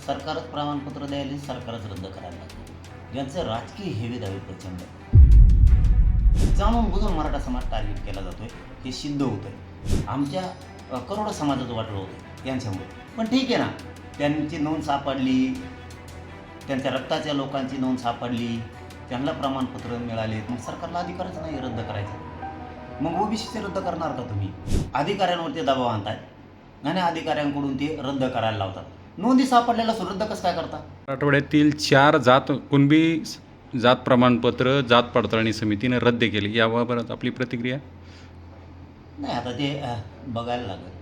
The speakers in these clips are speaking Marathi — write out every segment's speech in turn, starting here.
सरकारच प्रमाणपत्र द्यायला सरकारच रद्द करायला लागलं. ज्यांचे राजकीय हेवे दावे प्रचंड आहेत. जाणून बुजून मराठा समाज टार्गेट केला जातोय हे सिद्ध होतंय. आमच्या करोडो समाजाचं वाटलं होतं यांच्यामुळे. पण ठीक आहे ना, त्यांची नोंद सापडली, त्यांच्या रक्ताच्या लोकांची नोंद सापडली, त्यांना प्रमाणपत्र मिळाले, मग सरकारला अधिकारच नाही रद्द करायचा. मग ओबीसीचे रद्द करणार का तुम्ही? अधिकाऱ्यांवरती दबाव आणताय आणि अधिकाऱ्यांकडून ते रद्द करायला लावतात. नोंदी सापडलेला रद्द कसं काय करता? मराठवाड्यातील 4 कुणबी जात प्रमाणपत्र जात पडताळणी समितीने रद्द केली, याबाबत आपली प्रतिक्रिया? नाही, आता ते बघायला लागेल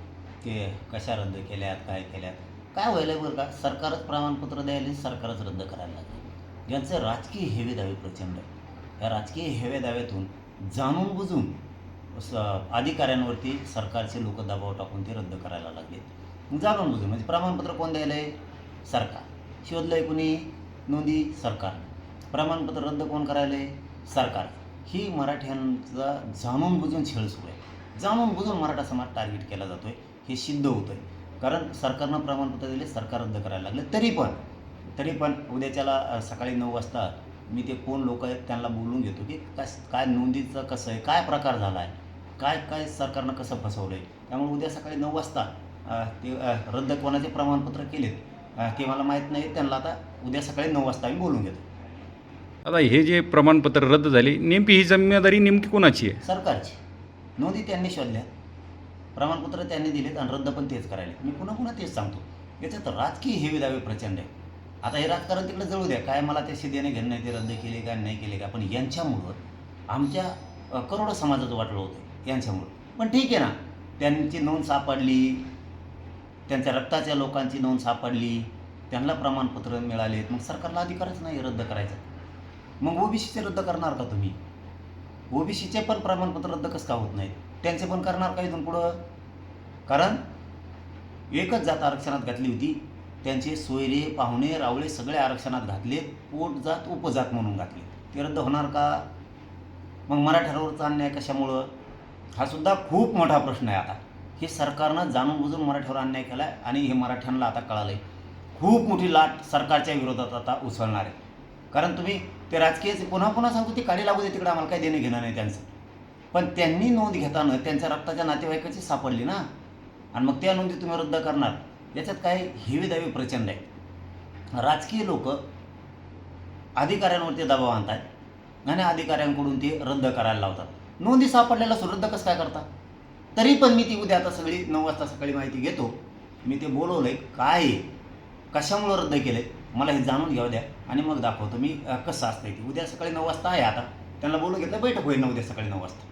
ते कशा रद्द केल्यात, काय केल्यात. काय व्हायला बरं का, सरकारच प्रमाणपत्र द्यायला सरकारच रद्द करायला लागलं. ज्यांचे राजकीय हेवे दावे प्रचंड आहे, या राजकीय हेवे दाव्यातून जाणून बुजून अधिकाऱ्यांवरती सरकारचे लोक दबाव टाकून ते रद्द करायला लागले. जाणून बुजून म्हणजे प्रमाणपत्र कोण द्यायला आहे? सरकार. शोधलंय कुणी? नोंदी सरकार. प्रमाणपत्र रद्द कोण करायला आहे? सरकार. ही मराठ्यांचा जाणून बुजून छळ सुरू आहे. जाणून बुजून मराठा समाज टार्गेट केला जातोय हे सिद्ध होतं आहे. कारण सरकारनं प्रमाणपत्र दिले, सरकार रद्द करायला लागले. तरी पण उद्याच्याला सकाळी 9 वाजता मी ते कोण लोक आहेत त्यांना बोलून घेतो की काय नोंदीचं कसं आहे, काय प्रकार झाला आहे, काय सरकारनं कसं फसवलं आहे. त्यामुळे उद्या सकाळी 9 वाजता ते रद्द कोणाचे प्रमाणपत्र केलेत ते मला माहीत नाही. त्यांना आता उद्या सकाळी 9 वाजता मी बोलून घेतो. आता हे जे प्रमाणपत्र रद्द झाली, नेमकी ही जिम्मेदारी नेमकी कोणाची आहे? सरकारची. नोंदी त्यांनी शोधल्या, प्रमाणपत्र त्यांनी दिलेत आणि रद्द पण तेच करायले. मी पुन्हा तेच सांगतो, याच्यात राजकीय हेवे दावे प्रचंड आहे. आता हे राजकारण तिकडे जळू द्या, काय मला त्याशी देणे घेणं नाही, ते रद्द केले का नाही केले का, पण यांच्यामुळं आमच्या करोडो समाजाचं वाटलं होतं यांच्यामुळं. पण ठीक आहे ना, त्यांची नोंद सापडली, त्यांच्या रक्ताच्या लोकांची नोंद सापडली, त्यांना प्रमाणपत्र मिळालेत, मग सरकारला अधिकारच नाही रद्द करायचा. मग ओबीसीचे रद्द करणार का तुम्ही? ओबीसीचे पण प्रमाणपत्र रद्द कसं का होत नाहीत? त्यांचे पण करणार का इथून पुढं? कारण एकच जात आरक्षणात घातली होती, त्यांचे सोयरे पाहुणे रावळे सगळे आरक्षणात घातले, पोट जात उपजात म्हणून घातले. ते रद्द होणार का? मग मराठ्यांवरचा अन्याय कशामुळं? हा सुद्धा खूप मोठा प्रश्न आहे. आता हे सरकारनं जाणून बुजून मराठ्यावर अन्याय केला आहे आणि हे मराठ्यांना आता कळालं आहे. खूप मोठी लाट सरकारच्या विरोधात आता उसळणार आहे. कारण तुम्ही ते राजकीय पुन्हा सांगतो, ते काढी लागू दे तिकडे, आम्हाला काही देणं घेणं नाही त्यांचं. पण त्यांनी नोंद घेताना त्यांच्या रक्ताच्या नातेवाईकाची सापडली ना, आणि मग त्या नोंदी तुम्ही रद्द करणार. याच्यात काय हेवे दावे प्रचंड आहे. राजकीय लोक अधिकाऱ्यांवरती दबाव आणतात आणि अधिकाऱ्यांकडून ते रद्द करायला लावतात. नोंदी सापडलेला रद्द कसं काय करता? तरी पण मी ती उद्या आता सगळी 9 वाजता सकाळी माहिती घेतो. मी ते बोलवलं आहे, काय आहे, कशामुळं रद्द केलं आहे, मला हे जाणून घ्यावं द्या आणि मग दाखवतो मी कसं असतं ते. उद्या सकाळी 9 वाजता आहे. आता त्यांना बोलून घेतलं, बैठक होईल ना उद्या सकाळी 9 वाजता.